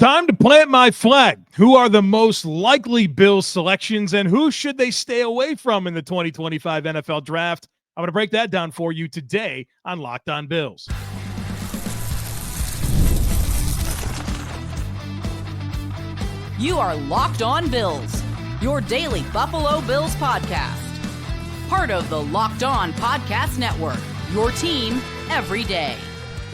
time to plant my flag. Who are the most likely Bills selections and who should they stay away from in the 2025 NFL Draft? I'm going to break that down for you today on Locked On Bills. You are Locked On Bills, your daily Buffalo Bills podcast. Part of the Locked On Podcast Network, your team every day.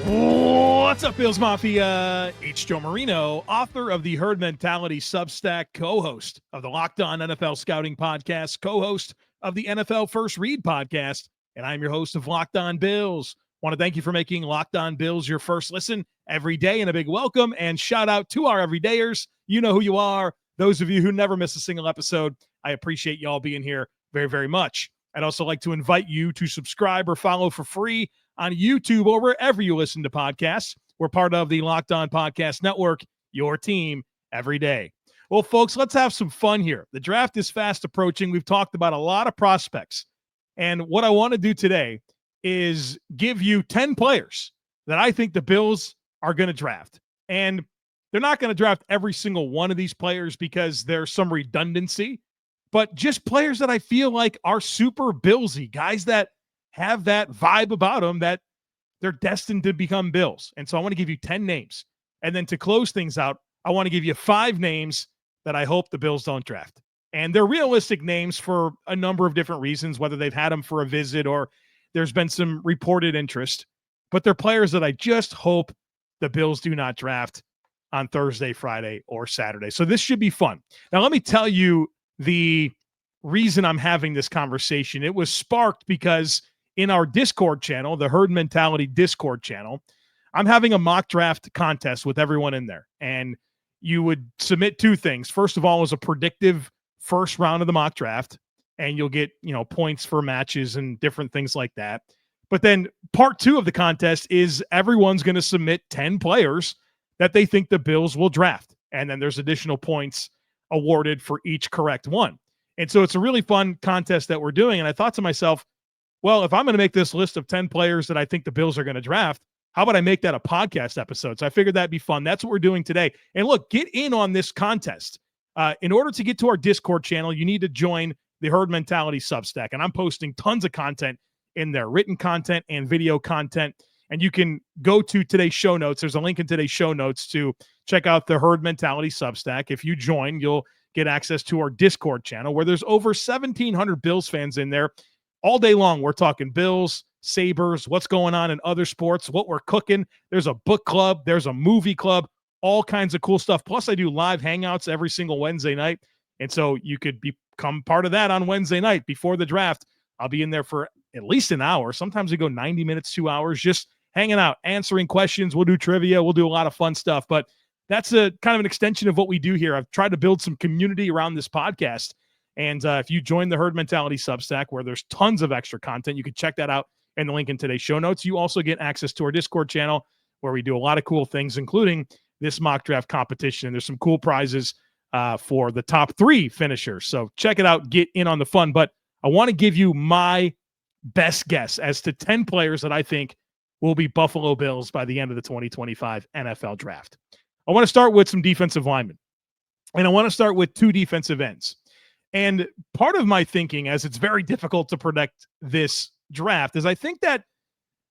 What's up, Bills Mafia? It's Joe Marino, author of the Herd Mentality Substack, co-host of the Locked On NFL Scouting Podcast, co-host of the NFL First Read Podcast, and I'm your host of Locked On Bills. Want to thank you for making Locked On Bills your first listen every day, and a big welcome and shout out to our everydayers. You know who you are. Those of you who never miss a single episode, I appreciate y'all being here very, very much. I'd also like to invite you to subscribe or follow for free on YouTube or wherever you listen to podcasts. We're part of the Locked On Podcast Network, your team every day. Well, folks, let's have some fun here. The draft is fast approaching. We've talked about a lot of prospects. And what I want to do today is give you 10 players that I think the Bills are going to draft. And they're not going to draft every single one of these players because there's some redundancy, but just players that I feel like are super Billsy, guys that have that vibe about them that they're destined to become Bills. And so I want to give you 10 names. And then to close things out, I want to give you 5 names that I hope the Bills don't draft. And they're realistic names for a number of different reasons, whether they've had them for a visit or there's been some reported interest. But they're players that I just hope the Bills do not draft on Thursday, Friday, or Saturday. So this should be fun. Now, let me tell you the reason I'm having this conversation. It was sparked because in our Discord channel, the Herd Mentality Discord channel, I'm having a mock draft contest with everyone in there. And you would submit 2 things. First of all, is a predictive first round of the mock draft, and you'll get, points for matches and different things like that. But then part 2 of the contest is everyone's going to submit 10 players that they think the Bills will draft. And then there's additional points awarded for each correct one. And so it's a really fun contest that we're doing. And I thought to myself, well, if I'm going to make this list of 10 players that I think the Bills are going to draft, how about I make that a podcast episode? So I figured that'd be fun. That's what we're doing today. And look, get in on this contest. In order to get to our Discord channel, you need to join the Herd Mentality Substack. And I'm posting tons of content in there, written content and video content. And you can go to today's show notes. There's a link in today's show notes to check out the Herd Mentality Substack. If you join, you'll get access to our Discord channel where there's over 1,700 Bills fans in there. All day long, we're talking Bills, Sabres, what's going on in other sports, what we're cooking. There's a book club. There's a movie club, all kinds of cool stuff. Plus, I do live hangouts every single Wednesday night. And so you could become part of that on Wednesday night before the draft. I'll be in there for at least an hour. Sometimes we go 90 minutes, 2 hours, just hanging out, answering questions. We'll do trivia. We'll do a lot of fun stuff. But that's a kind of an extension of what we do here. I've tried to build some community around this podcast. And if you join the Herd Mentality Substack, where there's tons of extra content, you can check that out in the link in today's show notes. You also get access to our Discord channel where we do a lot of cool things, including this mock draft competition. There's some cool prizes for the top 3 finishers. So check it out. Get in on the fun. But I want to give you my best guess as to 10 players that I think will be Buffalo Bills by the end of the 2025 NFL Draft. I want to start with some defensive linemen. And I want to start with 2 defensive ends. And part of my thinking, as it's very difficult to predict this draft, is I think that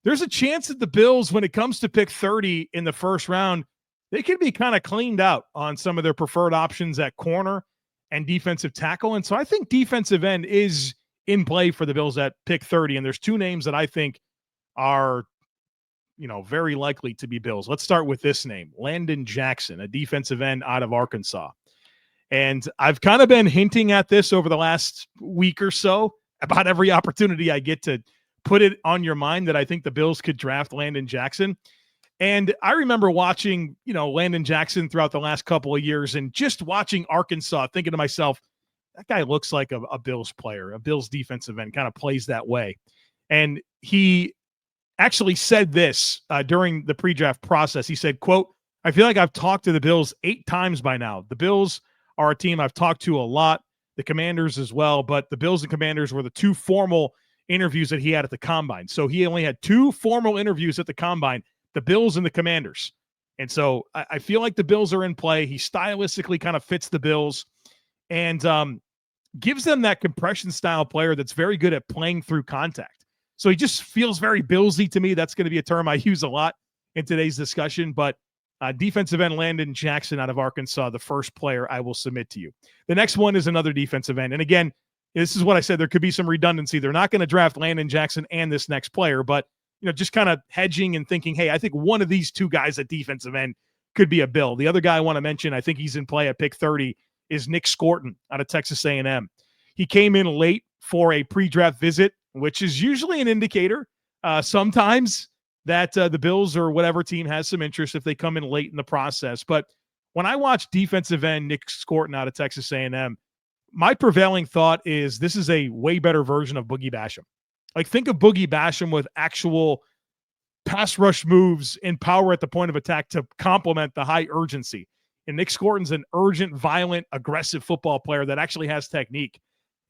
there's a chance that the Bills, when it comes to pick 30 in the first round, they can be kind of cleaned out on some of their preferred options at corner and defensive tackle. And so I think defensive end is in play for the Bills at pick 30. And there's 2 names that I think are, very likely to be Bills. Let's start with this name, Landon Jackson, a defensive end out of Arkansas. And I've kind of been hinting at this over the last week or so about every opportunity I get to put it on your mind that I think the Bills could draft Landon Jackson. And I remember watching, Landon Jackson throughout the last couple of years and just watching Arkansas, thinking to myself, that guy looks like a Bills player, a Bills defensive end, kind of plays that way. And he actually said this during the pre-draft process. He said, quote, "I feel like I've talked to the Bills 8 times by now. The Bills are a team I've talked to a lot, the Commanders as well, but the Bills and Commanders were the 2 formal interviews that he had at the Combine. So he only had 2 formal interviews at the Combine, the Bills and the Commanders. And so I feel like the Bills are in play. He stylistically kind of fits the Bills and gives them that compression style player that's very good at playing through contact. So he just feels very Billsy to me. That's going to be a term I use a lot in today's discussion. But defensive end Landon Jackson out of Arkansas, the first player I will submit to you. The next one is another defensive end. And again, this is what I said. There could be some redundancy. They're not going to draft Landon Jackson and this next player, but just kind of hedging and thinking, hey, I think one of these two guys at defensive end could be a Bill. The other guy I want to mention, I think he's in play at pick 30, is Nick Scorton out of Texas A&M. He came in late for a pre-draft visit, which is usually an indicator sometimes that the Bills or whatever team has some interest if they come in late in the process. But when I watch defensive end Nick Scorton out of Texas A&M, my prevailing thought is this is a way better version of Boogie Basham. Like, think of Boogie Basham with actual pass rush moves and power at the point of attack to complement the high urgency. And Nick Scorton's an urgent, violent, aggressive football player that actually has technique.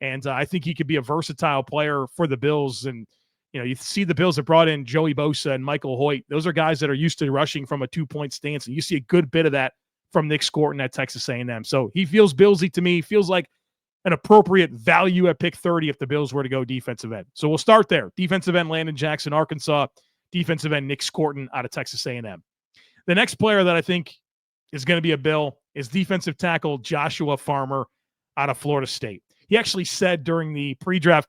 And I think he could be a versatile player for the Bills. And, you see the Bills have brought in Joey Bosa and Michael Hoyt. Those are guys that are used to rushing from a 2-point stance. And you see a good bit of that from Nick Scorton at Texas A&M. So he feels Billsy to me, feels like an appropriate value at pick 30 if the Bills were to go defensive end. So we'll start there. Defensive end Landon Jackson, Arkansas. Defensive end Nick Scorton out of Texas A&M. The next player that I think is going to be a Bill is defensive tackle Joshua Farmer out of Florida State. He actually said during the pre-draft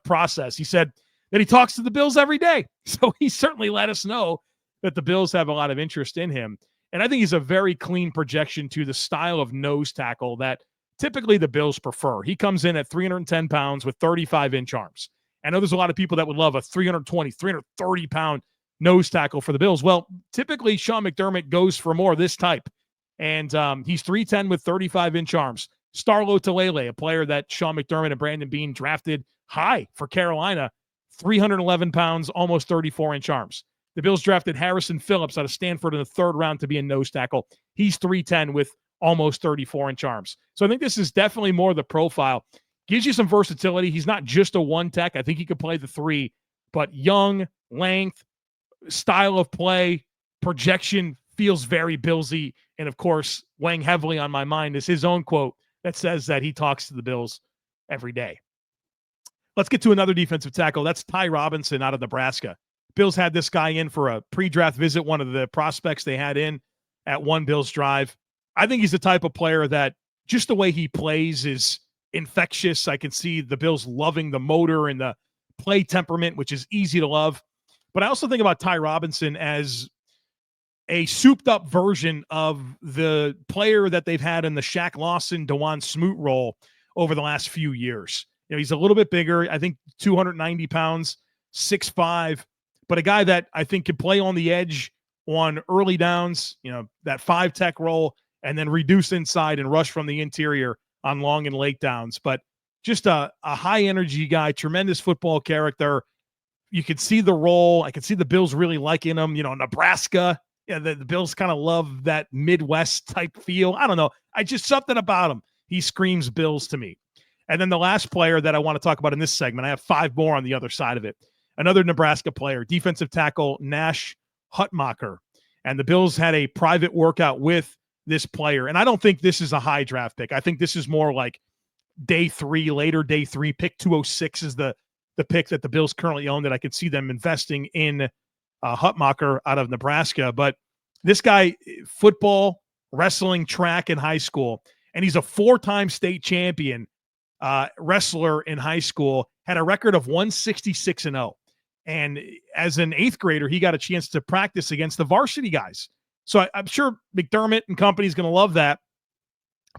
process, he said that he talks to the Bills every day. So he certainly let us know that the Bills have a lot of interest in him. And I think he's a very clean projection to the style of nose tackle that typically the Bills prefer. He comes in at 310 pounds with 35-inch arms. I know there's a lot of people that would love a 320, 330-pound nose tackle for the Bills. Well, typically Sean McDermott goes for more of this type. And he's 310 with 35-inch arms. Starlo Talele, a player that Sean McDermott and Brandon Beane drafted high for Carolina, 311 pounds, almost 34-inch arms. The Bills drafted Harrison Phillips out of Stanford in the third round to be a nose tackle. He's 310 with almost 34-inch arms. So I think this is definitely more the profile. Gives you some versatility. He's not just a one tech. I think he could play the three, but young, length, style of play, projection feels very Billsy. And of course, weighing heavily on my mind is his own quote that says that he talks to the Bills every day. Let's get to another defensive tackle. That's Ty Robinson out of Nebraska. Bills had this guy in for a pre-draft visit, one of the prospects they had in at One Bills Drive. I think he's the type of player that just the way he plays is infectious. I can see the Bills loving the motor and the play temperament, which is easy to love. But I also think about Ty Robinson as a souped-up version of the player that they've had in the Shaq Lawson, DeJuan Smoot role over the last few years. He's a little bit bigger, I think 290 pounds, 6'5", but a guy that I think can play on the edge on early downs, that 5-tech role, and then reduce inside and rush from the interior on long and late downs. But just a high-energy guy, tremendous football character. You could see the role. I could see the Bills really liking him. Nebraska, the Bills kind of love that Midwest type feel. I don't know. Something about him. He screams Bills to me. And then the last player that I want to talk about in this segment, I have 5 more on the other side of it. Another Nebraska player, defensive tackle Nash Hutmacher. And the Bills had a private workout with this player. And I don't think this is a high draft pick. I think this is more like later day three. Pick 206 is the pick that the Bills currently own that I could see them investing in Hutmacher out of Nebraska. But this guy, football, wrestling, track in high school, and he's a 4-time state champion wrestler in high school, had a record of 166-0. And as an 8th grader, he got a chance to practice against the varsity guys. So I'm sure McDermott and company is going to love that.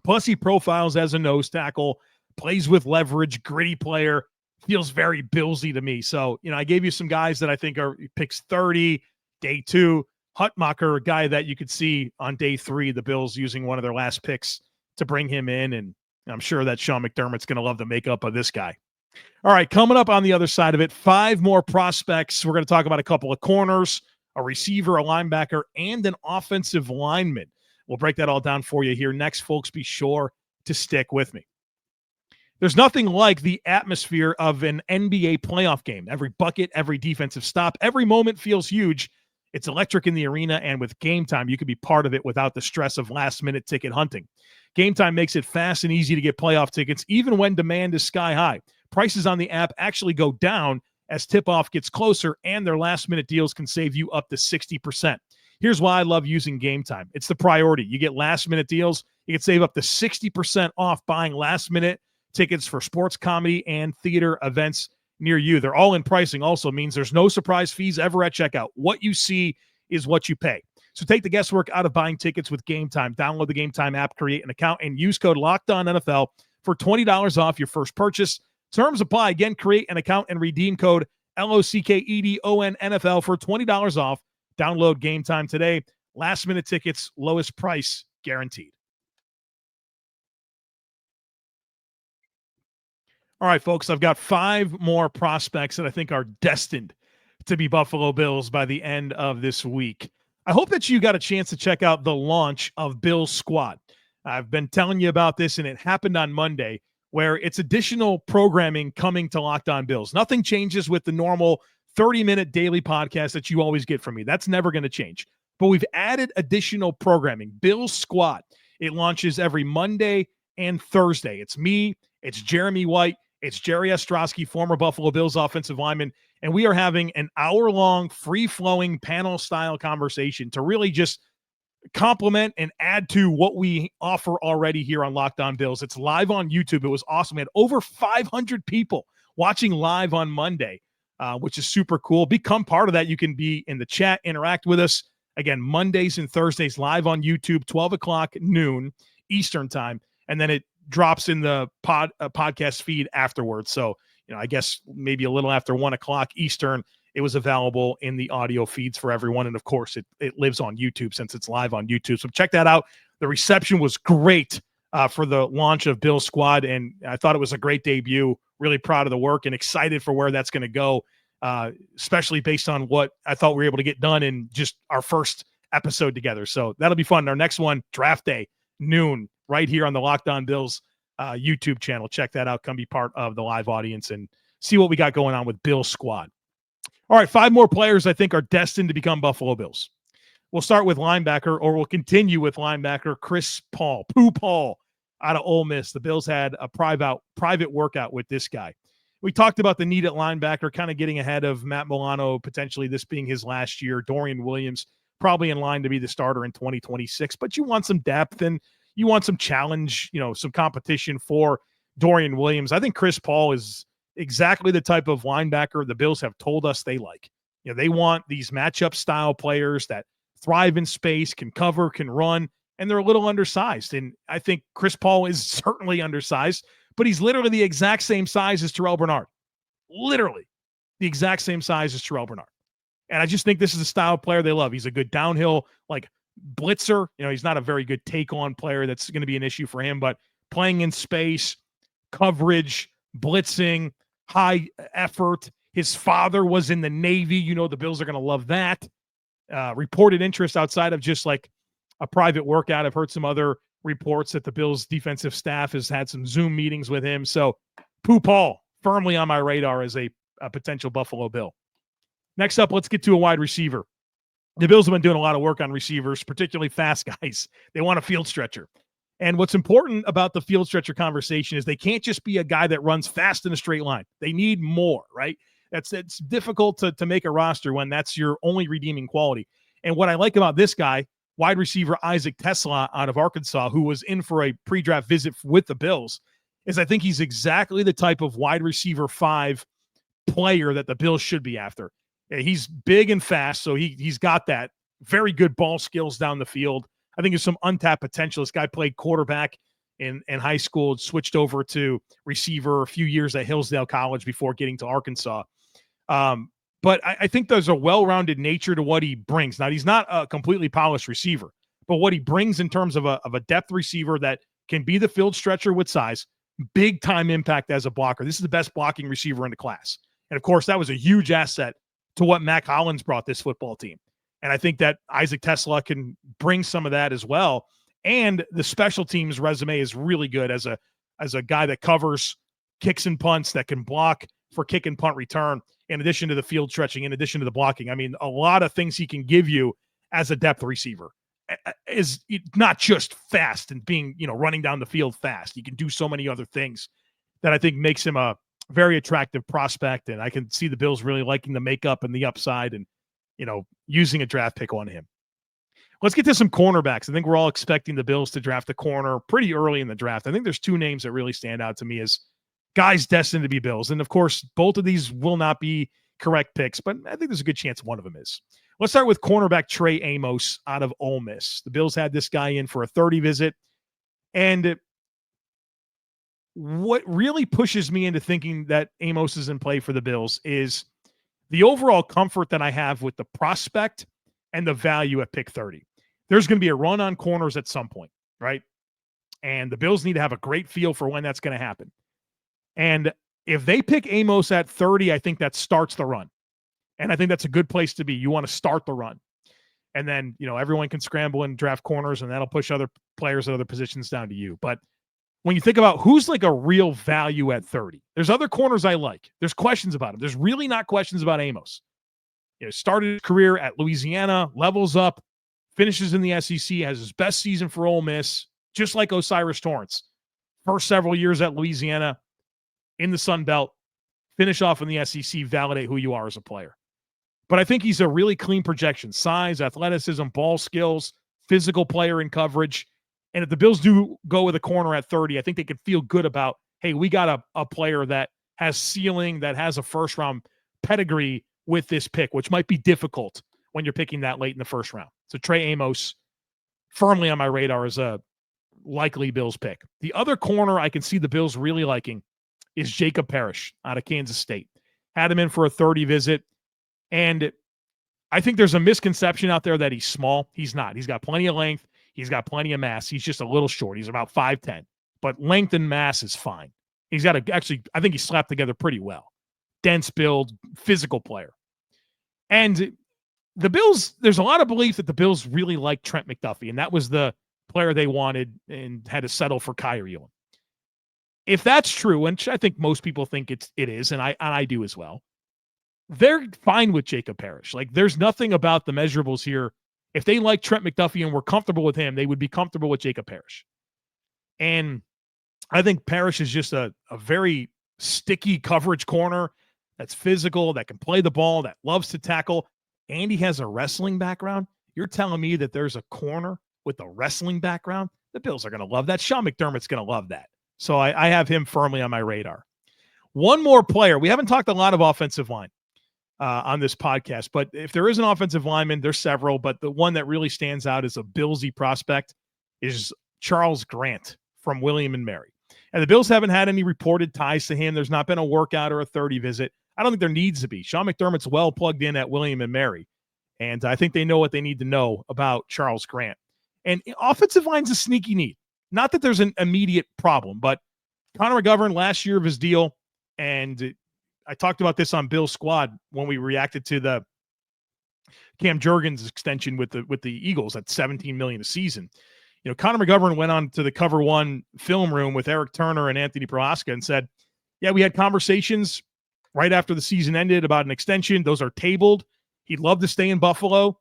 Plus, he profiles as a nose tackle, plays with leverage, gritty player, feels very Billsy to me. So, I gave you some guys that I think are picks 30, day 2. Hutmacher, a guy that you could see on day 3, the Bills using one of their last picks to bring him in. And I'm sure that Sean McDermott's going to love the makeup of this guy. All right, coming up on the other side of it, 5 more prospects. We're going to talk about a couple of corners, a receiver, a linebacker, and an offensive lineman. We'll break that all down for you here next, folks. Be sure to stick with me. There's nothing like the atmosphere of an NBA playoff game. Every bucket, every defensive stop, every moment feels huge, It's electric in the arena, and with Game Time, you can be part of it without the stress of last-minute ticket hunting. Game Time makes it fast and easy to get playoff tickets, even when demand is sky high. Prices on the app actually go down as tip-off gets closer, and their last-minute deals can save you up to 60%. Here's why I love using Game Time. It's the priority. You get last-minute deals. You can save up to 60% off buying last-minute tickets for sports, comedy, and theater events near you. They're all in pricing. Also means there's no surprise fees ever at checkout. What you see is what you pay. So take the guesswork out of buying tickets with Game Time. Download the Game Time app, create an account, and use code LOCKEDONNFL for $20 off your first purchase. Terms apply. Again, create an account and redeem code LOCKEDONNFL for $20 off. Download Game Time today. Last-minute tickets, lowest price guaranteed. All right, folks, I've got 5 more prospects that I think are destined to be Buffalo Bills by the end of this week. I hope that you got a chance to check out the launch of Bills Squad. I've been telling you about this, and it happened on Monday, where it's additional programming coming to Locked On Bills. Nothing changes with the normal 30-minute daily podcast that you always get from me. That's never going to change. But we've added additional programming, Bills Squad. It launches every Monday and Thursday. It's me, it's Jeremy White, it's Jerry Ostrowski, former Buffalo Bills offensive lineman, and we are having an hour-long, free-flowing panel-style conversation to really just complement and add to what we offer already here on Locked On Bills. It's live on YouTube. It was awesome. We had over 500 people watching live on Monday, which is super cool. Become part of that. You can be in the chat, interact with us. Again, Mondays and Thursdays live on YouTube, 12 o'clock noon Eastern time, and then it drops in the podcast feed afterwards. So, I guess maybe a little after 1 o'clock Eastern, it was available in the audio feeds for everyone. And of course, it lives on YouTube since it's live on YouTube. So check that out. The reception was great for the launch of Bill Squad, and I thought it was a great debut. Really proud of the work and excited for where that's going to go, especially based on what I thought we were able to get done in just our first episode together. So that'll be fun. Our next one, draft day, noon, right here on the Locked On Bills YouTube channel. Check that out. Come be part of the live audience and see what we got going on with Bill Squad. All right, 5 more players I think are destined to become Buffalo Bills. We'll start with linebacker, or we'll continue with linebacker Chris Paul, Poo Paul, out of Ole Miss. The Bills had a private workout with this guy. We talked about the need at linebacker, kind of getting ahead of Matt Milano, potentially this being his last year. Dorian Williams probably in line to be the starter in 2026, but you want some depth and you want some challenge, some competition for Dorian Williams. I think Chris Paul is exactly the type of linebacker the Bills have told us they like. They want these matchup style players that thrive in space, can cover, can run, and they're a little undersized. And I think Chris Paul is certainly undersized, but he's literally the exact same size as Terrell Bernard. Literally the exact same size as Terrell Bernard. And I just think this is a style of player they love. He's a good downhill, blitzer. He's not a very good take-on player. That's going to be an issue for him, but playing in space, coverage, blitzing, high effort. His father was in the Navy. The Bills are going to love that. Reported interest outside of just like a private workout. I've heard some other reports that the Bills defensive staff has had some Zoom meetings with him. So Poo Paul firmly on my radar as a potential Buffalo Bill. Next up, let's get to a wide receiver. The Bills have been doing a lot of work on receivers, particularly fast guys. They want a field stretcher. And what's important about the field stretcher conversation is they can't just be a guy that runs fast in a straight line. They need more, right? It's difficult to make a roster when that's your only redeeming quality. And what I like about this guy, wide receiver Isaac Tesla out of Arkansas, who was in for a pre-draft visit with the Bills, is I think he's exactly the type of wide receiver 5 player that the Bills should be after. He's big and fast, so he's got that very good ball skills down the field. I think there's some untapped potential. This guy played quarterback in high school, switched over to receiver a few years at Hillsdale College before getting to Arkansas. But I think there's a well-rounded nature to what he brings. Now, he's not a completely polished receiver, but what he brings in terms of a depth receiver that can be the field stretcher with size, big-time impact as a blocker. This is the best blocking receiver in the class. And, of course, that was a huge asset to what Mac Hollins brought this football team. And I think that Isaac Tesla can bring some of that as well. And the special teams resume is really good as a guy that covers kicks and punts, that can block for kick and punt return. in addition to the field stretching, in addition to the blocking. I mean, a lot of things he can give you as a depth receiver is not just fast and being, running down the field fast. He can do so many other things that I think makes him a very attractive prospect. And I can see the Bills really liking the makeup and the upside and, using a draft pick on him. Let's get to some cornerbacks. I think we're all expecting the Bills to draft a corner pretty early in the draft. I think there's two names that really stand out to me as guys destined to be Bills. And of course, both of these will not be correct picks, but I think there's a good chance one of them is. Let's start with cornerback Trey Amos out of Ole Miss. The Bills had this guy in for a 30 visit. And what really pushes me into thinking that Amos is in play for the Bills is the overall comfort that I have with the prospect and the value at pick 30. There's going to be a run on corners at some point, right? And the Bills need to have a great feel for when that's going to happen. And if they pick Amos at 30, I think that starts the run. And I think that's a good place to be. You want to start the run. And then, everyone can scramble and draft corners, and that'll push other players at other positions down to you. But when you think about who's like a real value at 30, there's other corners I like. There's questions about him. There's really not questions about Amos. Started his career at Louisiana, levels up, finishes in the SEC, has his best season for Ole Miss, just like O'Cyrus Torrence. First several years at Louisiana, in the Sun Belt, finish off in the SEC, validate who you are as a player. But I think he's a really clean projection. Size, athleticism, ball skills, physical player in coverage. And if the Bills do go with a corner at 30, I think they could feel good about, hey, we got a player that has ceiling, that has a first-round pedigree with this pick, which might be difficult when you're picking that late in the first round. So Trey Amos, firmly on my radar as a likely Bills pick. The other corner I can see the Bills really liking is Jacob Parrish out of Kansas State. Had him in for a 30 visit. And I think there's a misconception out there that he's small. He's not. He's got plenty of length. He's got plenty of mass. He's just a little short. He's about 5'10". But length and mass is fine. He's got I think he's slapped together pretty well. Dense build, physical player. And the Bills, there's a lot of belief that the Bills really like Trent McDuffie, and that was the player they wanted and had to settle for Kyrie on. If that's true, and I think most people think it is, and I do as well, they're fine with Jacob Parrish. Like, there's nothing about the measurables here. If they like Trent McDuffie and were comfortable with him, they would be comfortable with Jacob Parrish. And I think Parrish is just a very sticky coverage corner that's physical, that can play the ball, that loves to tackle, and he has a wrestling background. You're telling me that there's a corner with a wrestling background? The Bills are going to love that. Sean McDermott's going to love that. So I have him firmly on my radar. One more player. We haven't talked a lot of offensive line on this podcast, but if there is an offensive lineman, there's several, but the one that really stands out as a Billsy prospect is Charles Grant from William & Mary. And the Bills haven't had any reported ties to him. There's not been a workout or a 30 visit. I don't think there needs to be. Sean McDermott's well plugged in at William & Mary, and I think they know what they need to know about Charles Grant. And offensive line's a sneaky need. Not that there's an immediate problem, but Connor McGovern, last year of his deal, and I talked about this on Bill's Squad when we reacted to the Cam Jurgens extension with the Eagles at $17 million a season. Connor McGovern went on to the Cover One film room with Eric Turner and Anthony Prohaska and said, yeah, we had conversations right after the season ended about an extension. Those are tabled. He'd love to stay in Buffalo.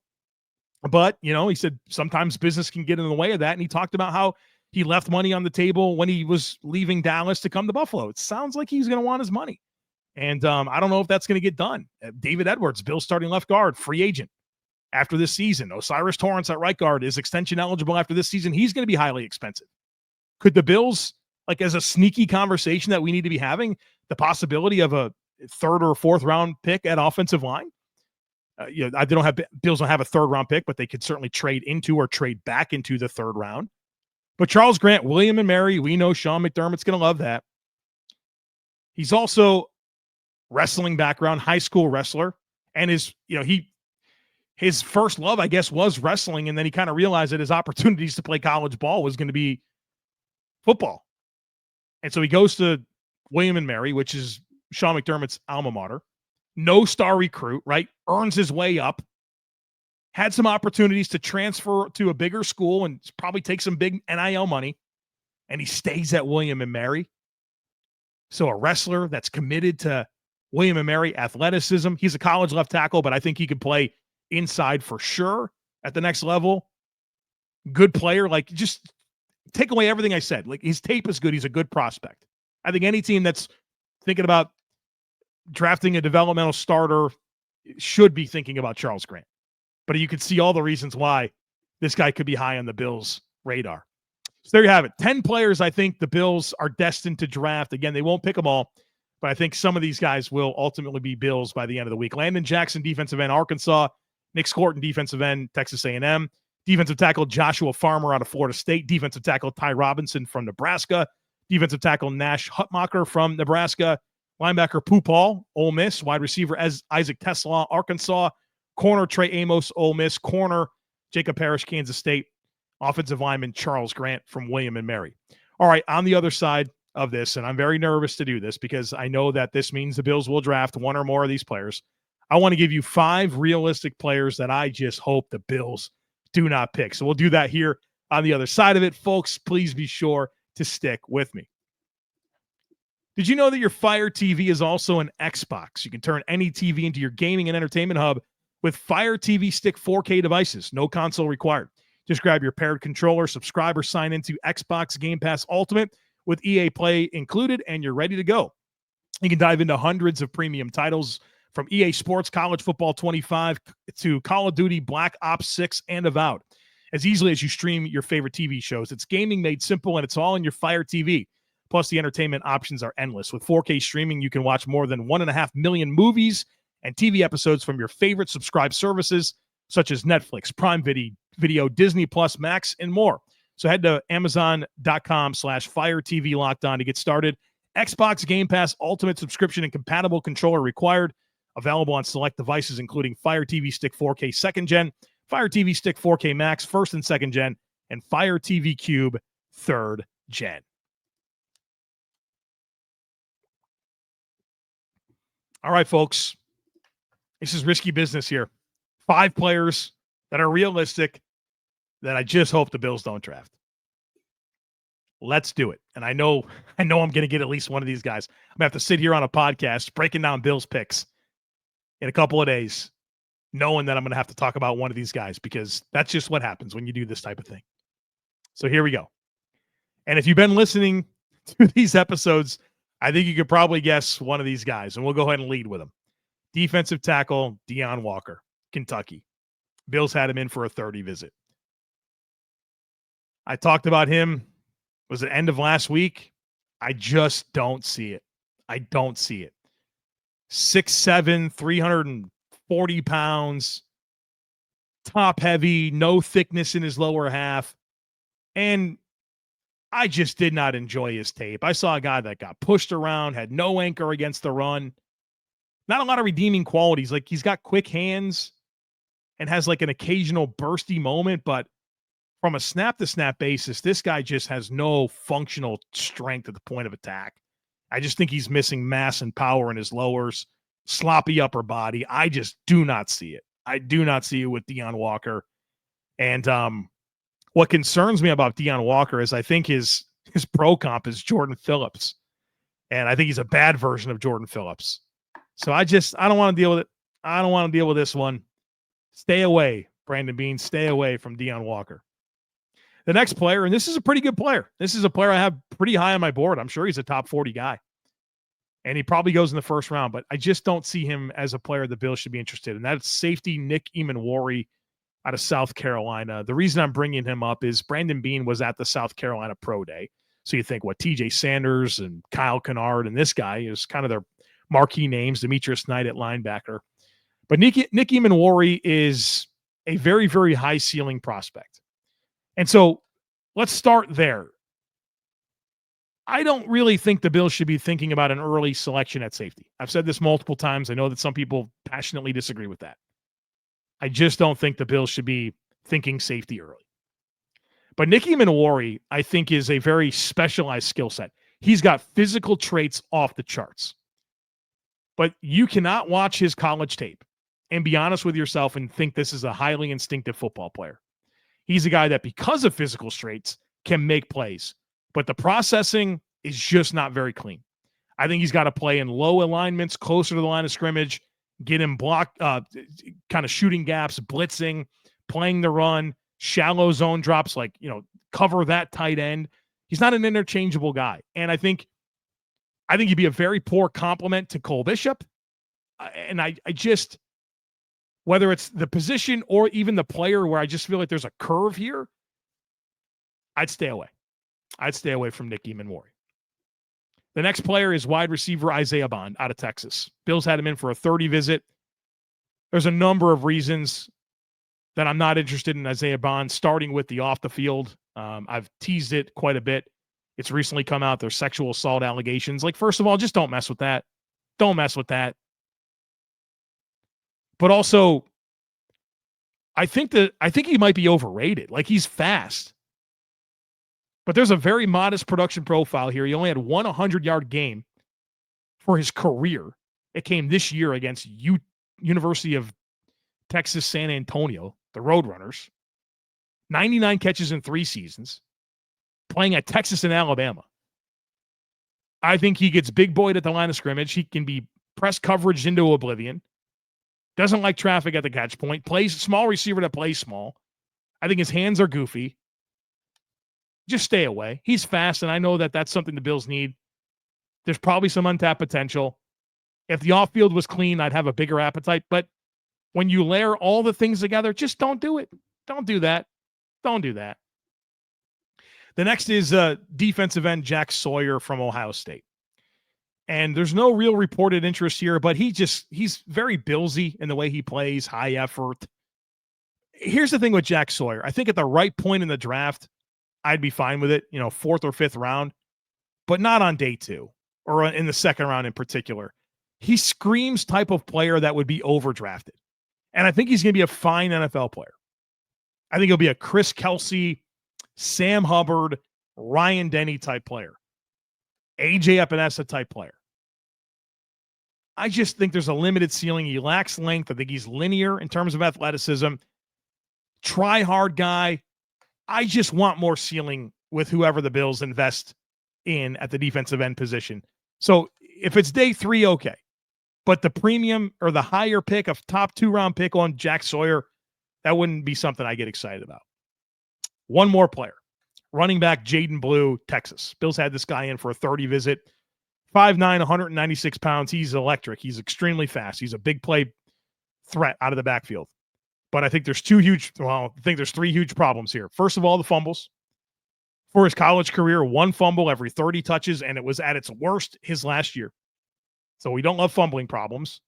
But, he said sometimes business can get in the way of that. And he talked about how he left money on the table when he was leaving Dallas to come to Buffalo. It sounds like he's going to want his money. And I don't know if that's going to get done. David Edwards, Bill's starting left guard, free agent after this season. O'Cyrus Torrence at right guard is extension eligible after this season. He's going to be highly expensive. Could the Bills, like as a sneaky conversation that we need to be having, the possibility of a third or fourth round pick at offensive line? Bills don't have a third round pick, but they could certainly trade into or trade back into the third round. But Charles Grant, William & Mary, we know Sean McDermott's going to love that. He's also wrestling background, high school wrestler, and his first love, I guess, was wrestling, and then he kind of realized that his opportunities to play college ball was going to be football. And so he goes to William & Mary, which is Sean McDermott's alma mater. No star recruit, right? Earns his way up. Had some opportunities to transfer to a bigger school and probably take some big NIL money. And he stays at William & Mary. So a wrestler that's committed to William and Mary, athleticism. He's a college left tackle, but I think he could play inside for sure at the next level. Good player. Like, just take away everything I said. Like, his tape is good. He's a good prospect. I think any team that's thinking about drafting a developmental starter should be thinking about Charles Grant. But you could see all the reasons why this guy could be high on the Bills' radar. So there you have it. 10 players I think the Bills are destined to draft. Again, they won't pick them all, but I think some of these guys will ultimately be Bills by the end of the week. Landon Jackson, defensive end, Arkansas. Nick Scorton, defensive end, Texas A&M. Defensive tackle Joshua Farmer out of Florida State. Defensive tackle Ty Robinson from Nebraska. Defensive tackle Nash Hutmacher from Nebraska. Linebacker Poo Paul, Ole Miss. Wide receiver Isaac Tesla, Arkansas. Corner Trey Amos, Ole Miss. Corner Jacob Parrish, Kansas State. Offensive lineman Charles Grant from William and Mary. All right, on the other side of this, and I'm very nervous to do this because I know that this means the Bills will draft one or more of these players. I want to give you 5 realistic players that I just hope the Bills do not pick. So we'll do that here on the other side of it. Folks, please be sure to stick with me. Did you know that your Fire TV is also an Xbox? You can turn any TV into your gaming and entertainment hub with Fire TV Stick 4K devices. No console required. Just grab your paired controller, subscribe, or sign into Xbox Game Pass Ultimate with EA Play included, and you're ready to go. You can dive into hundreds of premium titles from EA Sports, College Football 25 to Call of Duty, Black Ops 6, and Avowed. As easily as you stream your favorite TV shows. It's gaming made simple, and it's all in your Fire TV. Plus, the entertainment options are endless. With 4K streaming, you can watch more than 1.5 million movies and TV episodes from your favorite subscribed services, such as Netflix, Prime Video, Disney Plus, Max, and more. So head to Amazon.com/Fire TV Locked On to get started. Xbox Game Pass Ultimate subscription and compatible controller required. Available on select devices, including Fire TV Stick 4K 2nd Gen, Fire TV Stick 4K Max 1st and 2nd Gen, and Fire TV Cube 3rd Gen. All right, folks. This is risky business here. 5 players that are realistic that I just hope the Bills don't draft. Let's do it. And I know I'm going to get at least one of these guys. I'm going to have to sit here on a podcast breaking down Bills picks in a couple of days, knowing that I'm going to have to talk about one of these guys because that's just what happens when you do this type of thing. So here we go. And if you've been listening to these episodes, I think you could probably guess one of these guys, and we'll go ahead and lead with him. Defensive tackle Deion Walker, Kentucky. Bills had him in for a 30 visit. I talked about him. Was it end of last week? I just don't see it. I don't see it. 6'7", 340 pounds, top heavy, no thickness in his lower half. And I just did not enjoy his tape. I saw a guy that got pushed around, had no anchor against the run. Not a lot of redeeming qualities. Like, he's got quick hands and has like an occasional bursty moment, but from a snap-to-snap basis, this guy just has no functional strength at the point of attack. I just think he's missing mass and power in his lowers, sloppy upper body. I just do not see it. I do not see it with Deion Walker. And what concerns me about Deion Walker is I think his pro comp is Jordan Phillips. And I think he's a bad version of Jordan Phillips. So I don't want to deal with it. I don't want to deal with this one. Stay away, Brandon Beane. Stay away from Deion Walker. The next player, and this is a pretty good player. This is a player I have pretty high on my board. I'm sure he's a top 40 guy. And he probably goes in the first round, but I just don't see him as a player the Bills should be interested in. That's safety Nick Eamon-Warry out of South Carolina. The reason I'm bringing him up is Brandon Beane was at the South Carolina Pro Day. So you think, TJ Sanders and Kyle Kennard and this guy is kind of their marquee names, Demetrius Knight at linebacker. But Nick Eamon-Warry is a very, very high ceiling prospect. And so let's start there. I don't really think the Bills should be thinking about an early selection at safety. I've said this multiple times. I know that some people passionately disagree with that. I just don't think the Bills should be thinking safety early. But Nick Eamon-Warry, I think, is a very specialized skill set. He's got physical traits off the charts. But you cannot watch his college tape and be honest with yourself and think this is a highly instinctive football player. He's a guy that, because of physical traits, can make plays. But the processing is just not very clean. I think he's got to play in low alignments, closer to the line of scrimmage, get him blocked, kind of shooting gaps, blitzing, playing the run, shallow zone drops, cover that tight end. He's not an interchangeable guy. And I think he'd be a very poor complement to Cole Bishop. And I just, whether it's the position or even the player where I just feel like there's a curve here, I'd stay away. I'd stay away from Nick Eamon-Warry. The next player is wide receiver Isaiah Bond out of Texas. Bills had him in for a 30 visit. There's a number of reasons that I'm not interested in Isaiah Bond, starting with the off the field. I've teased it quite a bit. It's recently come out. There's sexual assault allegations. First of all, just don't mess with that. Don't mess with that. But also, I think he might be overrated. He's fast. But there's a very modest production profile here. He only had one 100-yard game for his career. It came this year against University of Texas San Antonio, the Roadrunners. 99 catches in 3 seasons, playing at Texas and Alabama. I think he gets big boyed at the line of scrimmage. He can be press coverage into oblivion. Doesn't like traffic at the catch point. Plays small receiver that plays small. I think his hands are goofy. Just stay away. He's fast, and I know that that's something the Bills need. There's probably some untapped potential. If the off-field was clean, I'd have a bigger appetite. But when you layer all the things together, just don't do it. Don't do that. Don't do that. The next is defensive end Jack Sawyer from Ohio State. And there's no real reported interest here, but he's very Billsy in the way he plays, high effort. Here's the thing with Jack Sawyer. I think at the right point in the draft, I'd be fine with it, 4th or 5th round, but not on day 2 or in the 2nd round in particular. He screams type of player that would be overdrafted. And I think he's going to be a fine NFL player. I think he'll be a Chris Kelsey, Sam Hubbard, Ryan Denny type player. AJ Epinesa type player. I just think there's a limited ceiling. He lacks length. I think he's linear in terms of athleticism. Try hard guy. I just want more ceiling with whoever the Bills invest in at the defensive end position. So if it's day 3, okay. But the premium or the higher pick, a top 2-round pick on Jack Sawyer, that wouldn't be something I get excited about. One more player. Running back Jaden Blue, Texas. Bills had this guy in for a 30 visit. 5'9", 196 pounds. He's electric. He's extremely fast. He's a big play threat out of the backfield. But I think there's 3 huge problems here. First of all, the fumbles. For his college career, 1 fumble every 30 touches, and it was at its worst his last year. So we don't love fumbling problems.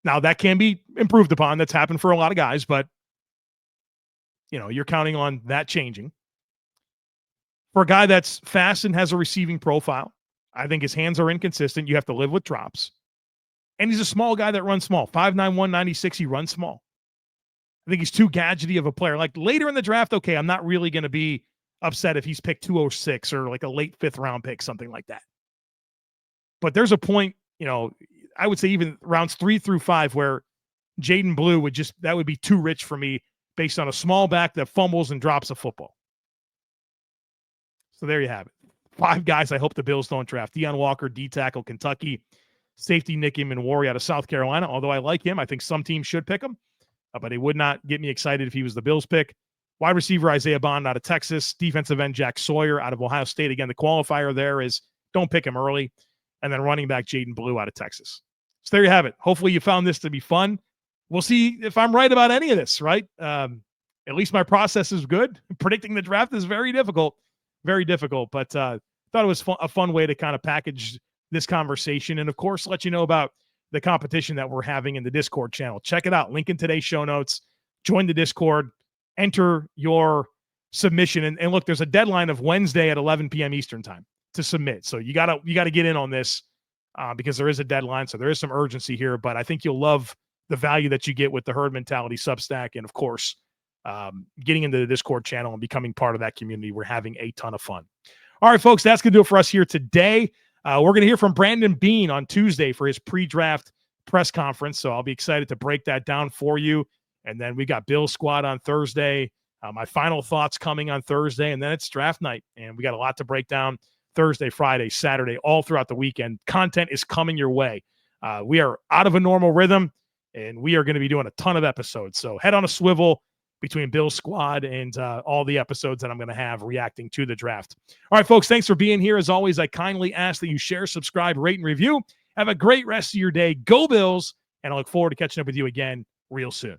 Now, that can be improved upon. That's happened for a lot of guys, but you're counting on that changing. For a guy that's fast and has a receiving profile, I think his hands are inconsistent. You have to live with drops. And he's a small guy that runs small. 5'9", 196, he runs small. I think he's too gadgety of a player. Later in the draft, okay, I'm not really going to be upset if he's picked 206 or a late 5th round pick, something like that. But there's a point, I would say even rounds 3 through 5 where Jaden Blue that would be too rich for me based on a small back that fumbles and drops a football. So there you have it. 5 guys I hope the Bills don't draft. Deion Walker, D-tackle, Kentucky. Safety Nick Eamon-Warry out of South Carolina. Although I like him, I think some teams should pick him. But it would not get me excited if he was the Bills pick. Wide receiver Isaiah Bond out of Texas. Defensive end Jack Sawyer out of Ohio State. Again, the qualifier there is don't pick him early. And then running back Jaden Blue out of Texas. So there you have it. Hopefully you found this to be fun. We'll see if I'm right about any of this, right? At least my process is good. Predicting the draft is very difficult. Very difficult. But thought it was a fun way to kind of package this conversation. And, of course, let you know about the competition that we're having in the Discord channel. Check it out. Link in today's show notes. Join the Discord. Enter your submission. And look, there's a deadline of Wednesday at 11 p.m. Eastern time to submit. So you gotta get in on this because there is a deadline. So there is some urgency here. But I think you'll love the value that you get with the Herd Mentality Substack. And, of course, getting into the Discord channel and becoming part of that community. We're having a ton of fun. All right, folks, that's going to do it for us here today. We're going to hear from Brandon Beane on Tuesday for his pre-draft press conference. So I'll be excited to break that down for you. And then we got Bill Squad on Thursday. My final thoughts coming on Thursday. And then it's draft night. And we got a lot to break down Thursday, Friday, Saturday, all throughout the weekend. Content is coming your way. We are out of a normal rhythm, and we are going to be doing a ton of episodes. So head on a swivel between Bill's Squad and all the episodes that I'm going to have reacting to the draft. All right, folks, thanks for being here. As always, I kindly ask that you share, subscribe, rate, and review. Have a great rest of your day. Go Bills, and I look forward to catching up with you again real soon.